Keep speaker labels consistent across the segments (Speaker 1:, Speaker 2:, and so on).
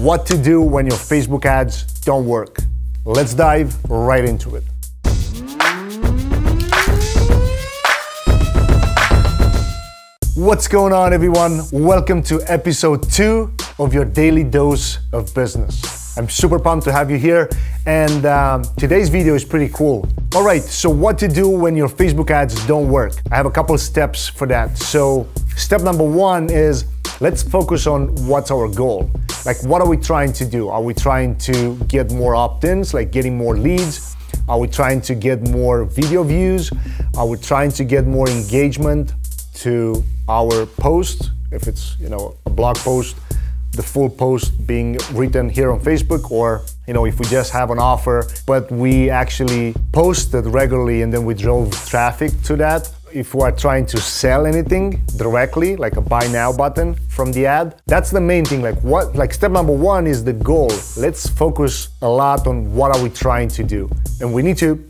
Speaker 1: What to do when your Facebook ads don't work. Let's dive right into it. What's going on, everyone? Welcome to episode 2 of your daily dose of business. I'm super pumped to have you here, and today's video is pretty cool. All right, so what to do when your Facebook ads don't work. I have a couple of steps for that. So step number 1 is let's focus on what's our goal. Like, what are we trying to do? Are we trying to get more opt-ins, like getting more leads? Are we trying to get more video views? Are we trying to get more engagement to our post? If it's, a blog post, the full post being written here on Facebook, or, if we just have an offer, but we actually posted regularly and then we drove traffic to that. If we are trying to sell anything directly, like a buy now button from the ad, that's the main thing. Like step number 1 is the goal. Let's focus a lot on what are we trying to do. And we need to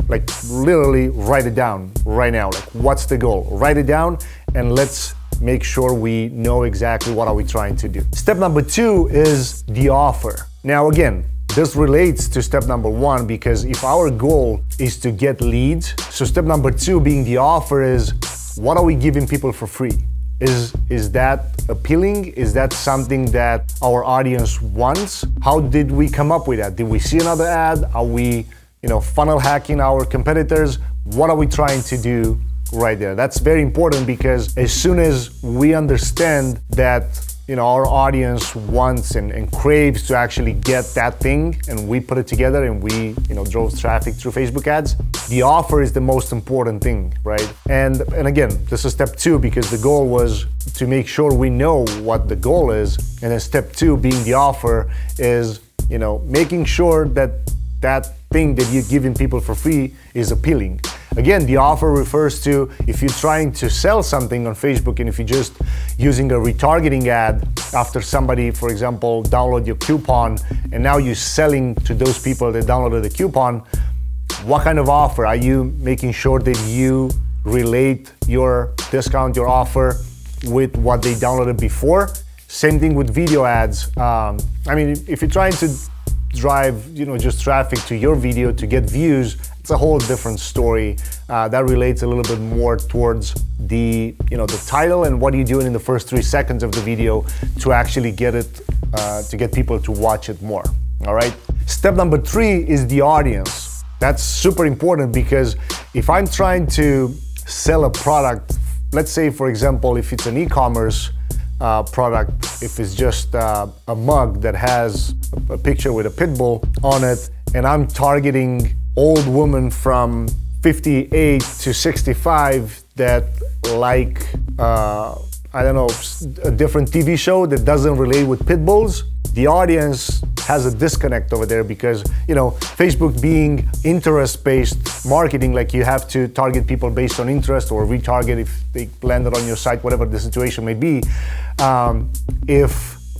Speaker 1: literally write it down right now. Like, what's the goal? Write it down and let's make sure we know exactly what are we trying to do. Step number 2 is the offer. Now again, this relates to step number 1, because if our goal is to get leads, so step number 2 being the offer is, what are we giving people for free? Is that appealing? Is that something that our audience wants? How did we come up with that? Did we see another ad? Are we, funnel hacking our competitors? What are we trying to do right there? That's very important, because as soon as we understand that our audience wants and craves to actually get that thing, and we put it together and we drove traffic through Facebook ads, the offer is the most important thing, right? And again, this is step 2, because the goal was to make sure we know what the goal is, and then step 2 being the offer is making sure that that thing that you're giving people for free is appealing. Again, the offer refers to if you're trying to sell something on Facebook, and if you're just using a retargeting ad after somebody, for example, download your coupon, and now you're selling to those people that downloaded the coupon, what kind of offer? Are you making sure that you relate your discount, your offer, with what they downloaded before? Same thing with video ads. If you're trying to drive just traffic to your video to get views, it's a whole different story. That relates a little bit more towards the the title and what you're doing in the first 3 seconds of the video to actually get it to get people to watch it more. All right, step number 3 is the audience. That's super important, because if I'm trying to sell a product, let's say for example, if it's an e-commerce product, if it's just a mug that has a picture with a pit bull on it, and I'm targeting old women from 58 to 65 that like, a different TV show that doesn't relate with pit bulls, the audience has a disconnect over there, because Facebook being interest-based marketing, like you have to target people based on interest, or retarget if they landed on your site, whatever the situation may be.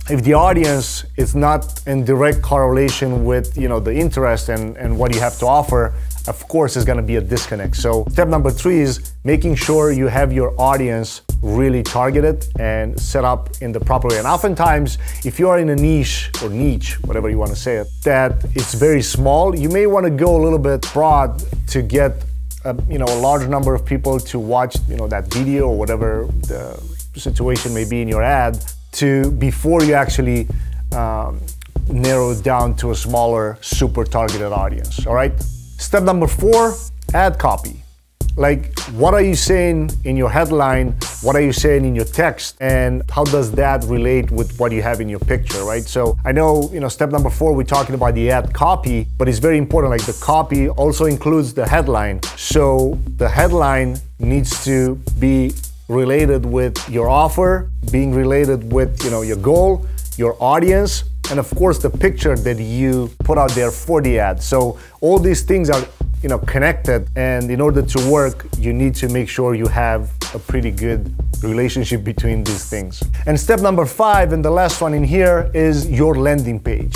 Speaker 1: If the audience is not in direct correlation with the interest and what you have to offer, of course there's going to be a disconnect. So step number 3 is making sure you have your audience really targeted and set up in the proper way. And oftentimes, if you are in a niche, whatever you want to say it, that it's very small, you may want to go a little bit broad to get a large number of people to watch that video, or whatever the situation may be in your ad, before you actually narrow it down to a smaller, super targeted audience. All right. Step number 4, ad copy. Like, what are you saying in your headline? What are you saying in your text? And how does that relate with what you have in your picture, right? So I know, step number 4, we're talking about the ad copy, but it's very important. Like, the copy also includes the headline. So the headline needs to be related with your offer, being related with, your goal, your audience, and of course the picture that you put out there for the ad. So all these things are connected, and in order to work, you need to make sure you have a pretty good relationship between these things. And step number 5, and the last one in here, is your landing page.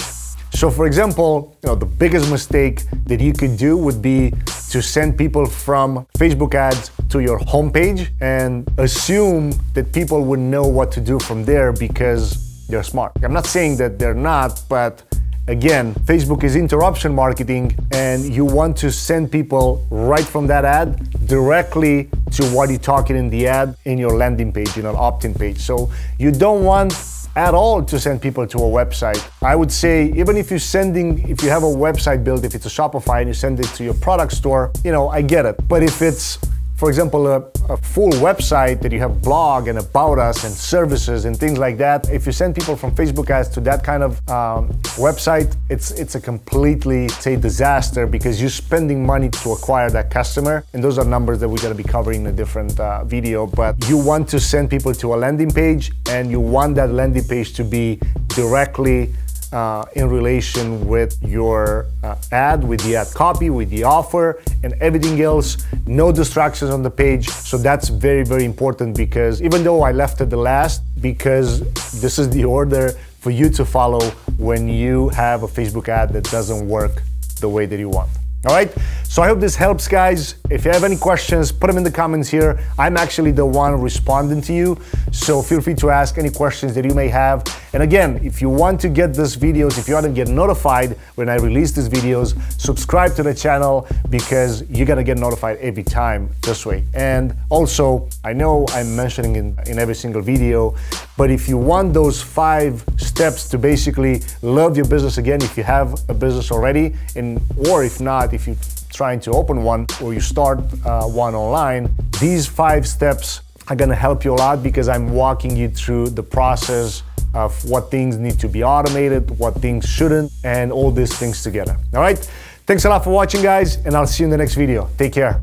Speaker 1: So for example, the biggest mistake that you could do would be to send people from Facebook ads to your homepage and assume that people would know what to do from there, because they're smart. I'm not saying that they're not, but again, Facebook is interruption marketing, and you want to send people right from that ad directly to what you're talking in the ad in your landing page, in an opt-in page. So you don't want at all to send people to a website. I would say, even if if you have a website built, if it's a Shopify and you send it to your product store, I get it. But if it's, for example, a full website that you have blog and about us and services and things like that, if you send people from Facebook ads to that kind of website, it's a completely, say, disaster, because you're spending money to acquire that customer. And those are numbers that we're gonna be covering in a different video. But you want to send people to a landing page, and you want that landing page to be directly in relation with your ad, with the ad copy, with the offer, and everything else. No distractions on the page. So that's very, very important, because even though I left it the last, because this is the order for you to follow when you have a Facebook ad that doesn't work the way that you want. All right, so I hope this helps, guys. If you have any questions, put them in the comments here. I'm actually the one responding to you, so feel free to ask any questions that you may have. And again, if you want to get these videos, if you want to get notified when I release these videos, subscribe to the channel, because you're gonna get notified every time this way. And also, I know I'm mentioning in every single video, but if you want those 5 steps to basically love your business again, if you have a business already, or if not, if you're trying to open one or you start one online, these 5 steps are gonna help you a lot, because I'm walking you through the process of what things need to be automated, what things shouldn't, and all these things together. All right, thanks a lot for watching, guys, and I'll see you in the next video. Take care.